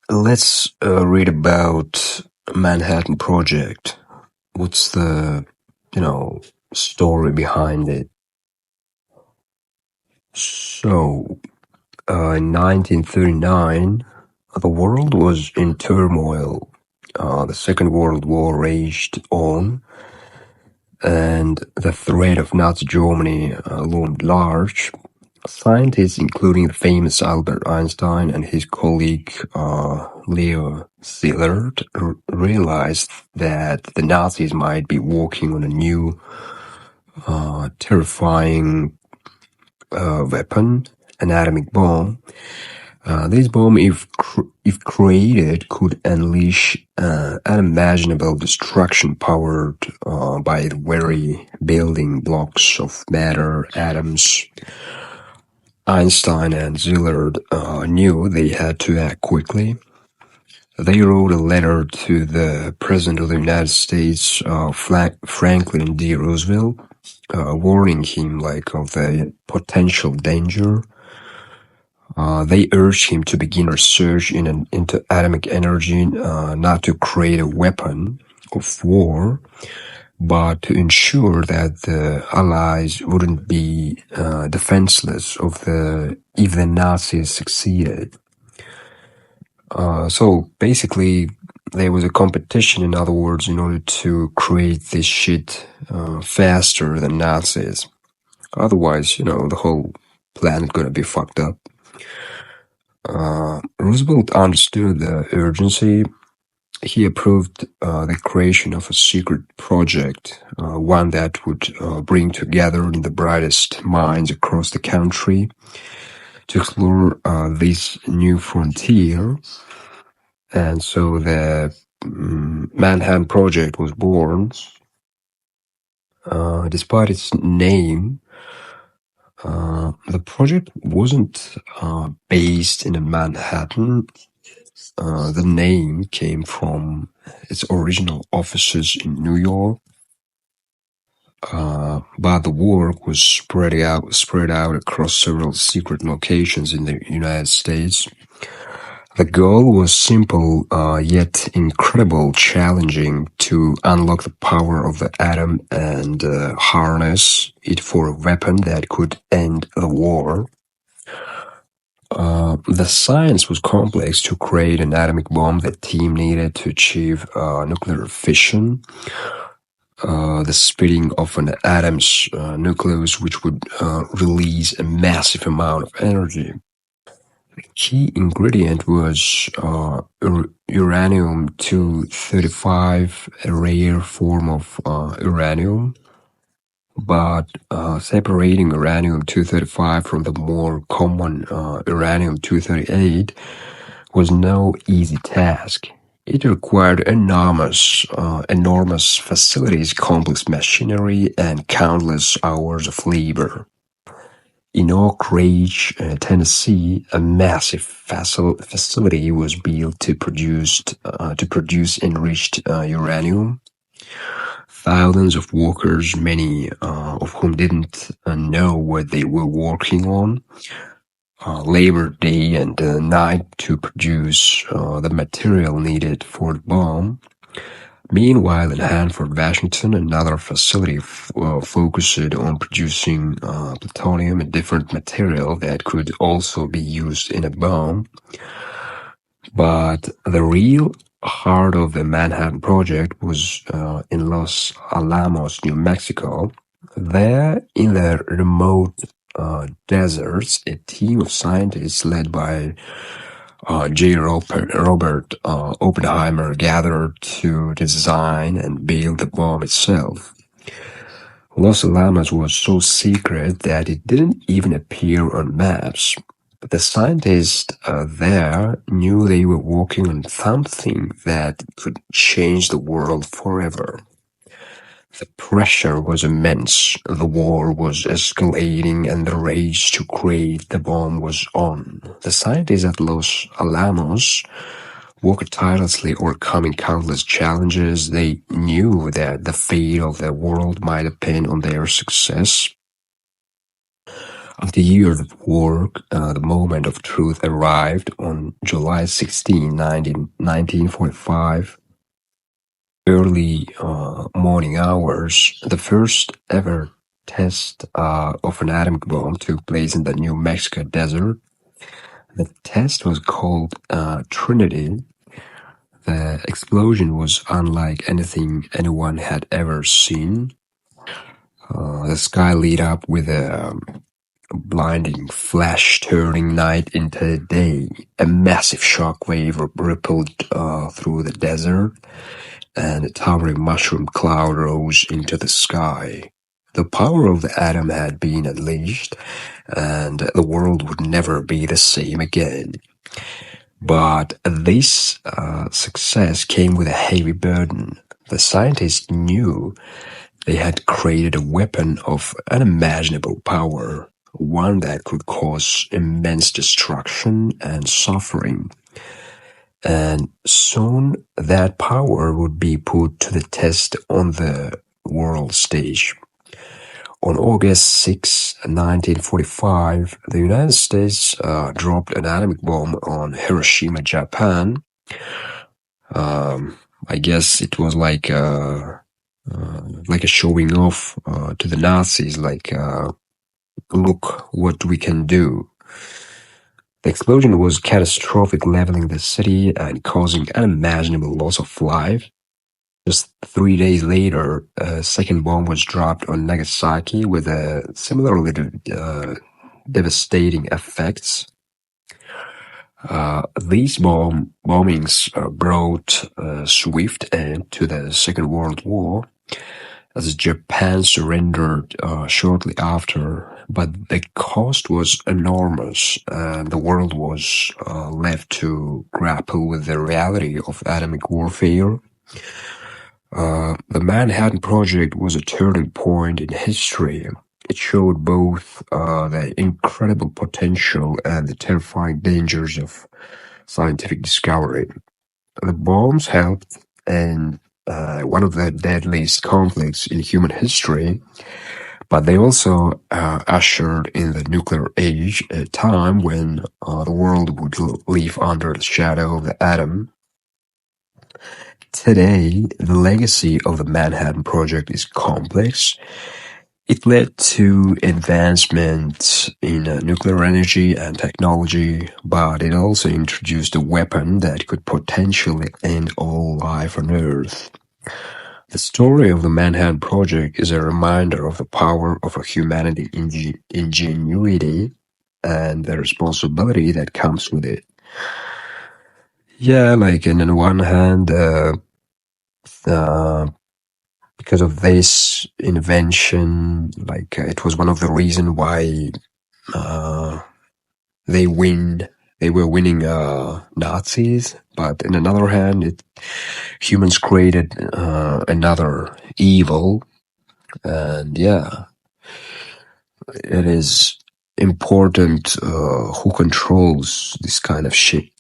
Let's read about Manhattan Project. What's the, you know, story behind it? So, in 1939, the world was in turmoil. The Second World War raged on, and the threat of Nazi Germany loomed large. Scientists, including the famous Albert Einstein and his colleague Leo Szilard, realized that the Nazis might be working on a new, terrifying weapon, an atomic bomb. This bomb, if created, could unleash unimaginable destruction powered by the very building blocks of matter, atoms. Einstein and Szilard knew they had to act quickly. They wrote a letter to the President of the United States, Franklin D. Roosevelt, warning him of the potential danger. They urged him to begin research into atomic energy, not to create a weapon of war, but to ensure that the Allies wouldn't be defenseless if the Nazis succeeded. So basically, there was a competition, in other words, in order to create this shit faster than Nazis. Otherwise, the whole planet gonna be fucked up. Roosevelt understood the urgency. He approved the creation of a secret project, one that would bring together the brightest minds across the country to explore this new frontier. And so the Manhattan Project was born. Despite its name, the project wasn't based in Manhattan. The name came from its original offices in New York, but the work was spread out across several secret locations in the United States. The goal was simple, yet incredible, challenging: to unlock the power of the atom and harness it for a weapon that could end the war. The science was complex. To create an atomic bomb, the team needed to achieve nuclear fission, the splitting of an atom's nucleus, which would release a massive amount of energy. The key ingredient was uranium-235, a rare form of uranium. But separating uranium-235 from the more common uranium-238 was no easy task. It required enormous facilities, complex machinery, and countless hours of labor. In Oak Ridge, Tennessee, a massive facility was built to produce enriched uranium. Thousands of workers, many of whom didn't know what they were working on, labored day and night to produce the material needed for the bomb. Meanwhile, in Hanford, Washington, another facility focused on producing plutonium, a different material that could also be used in a bomb. But the real heart of the Manhattan Project was in Los Alamos, New Mexico. There, in the remote deserts, a team of scientists led by J. Robert Oppenheimer gathered to design and build the bomb itself. Los Alamos was so secret that it didn't even appear on maps. But the scientists there knew they were working on something that could change the world forever. The pressure was immense, the war was escalating, and the race to create the bomb was on. The scientists at Los Alamos worked tirelessly, overcoming countless challenges. They knew that the fate of the world might depend on their success. After years of work, the moment of truth arrived on July 16, 1945. Early morning hours, the first ever test of an atomic bomb took place in the New Mexico desert. The test was called Trinity. The explosion was unlike anything anyone had ever seen. The sky lit up with a blinding flash, turning night into day. A massive shockwave rippled through the desert, and a towering mushroom cloud rose into the sky. The power of the atom had been unleashed, and the world would never be the same again. But this success came with a heavy burden. The scientists knew they had created a weapon of unimaginable power, one that could cause immense destruction and suffering. And soon that power would be put to the test on the world stage. On August 6, 1945, the United States dropped an atomic bomb on Hiroshima, Japan. I guess it was like a showing off to the Nazis, look what we can do. The explosion was catastrophic, leveling the city and causing unimaginable loss of life. Just 3 days later, a second bomb was dropped on Nagasaki with a similarly devastating effects. These bombings brought a swift end to the Second World War, as Japan surrendered shortly after, but the cost was enormous, and the world was left to grapple with the reality of atomic warfare. The Manhattan Project was a turning point in history. It showed both the incredible potential and the terrifying dangers of scientific discovery. The bombs helped in one of the deadliest conflicts in human history, but they also ushered in the nuclear age, a time when the world would live under the shadow of the atom. Today, the legacy of the Manhattan Project is complex. It led to advancements in nuclear energy and technology, but it also introduced a weapon that could potentially end all life on Earth. The story of the Manhattan Project is a reminder of the power of humanity's ingenuity and the responsibility that comes with it. Yeah, like, and on one hand, because of this invention, like, it was one of the reasons why they were winning Nazis. But on another hand, humans created another evil, and yeah, it is important who controls this kind of shit.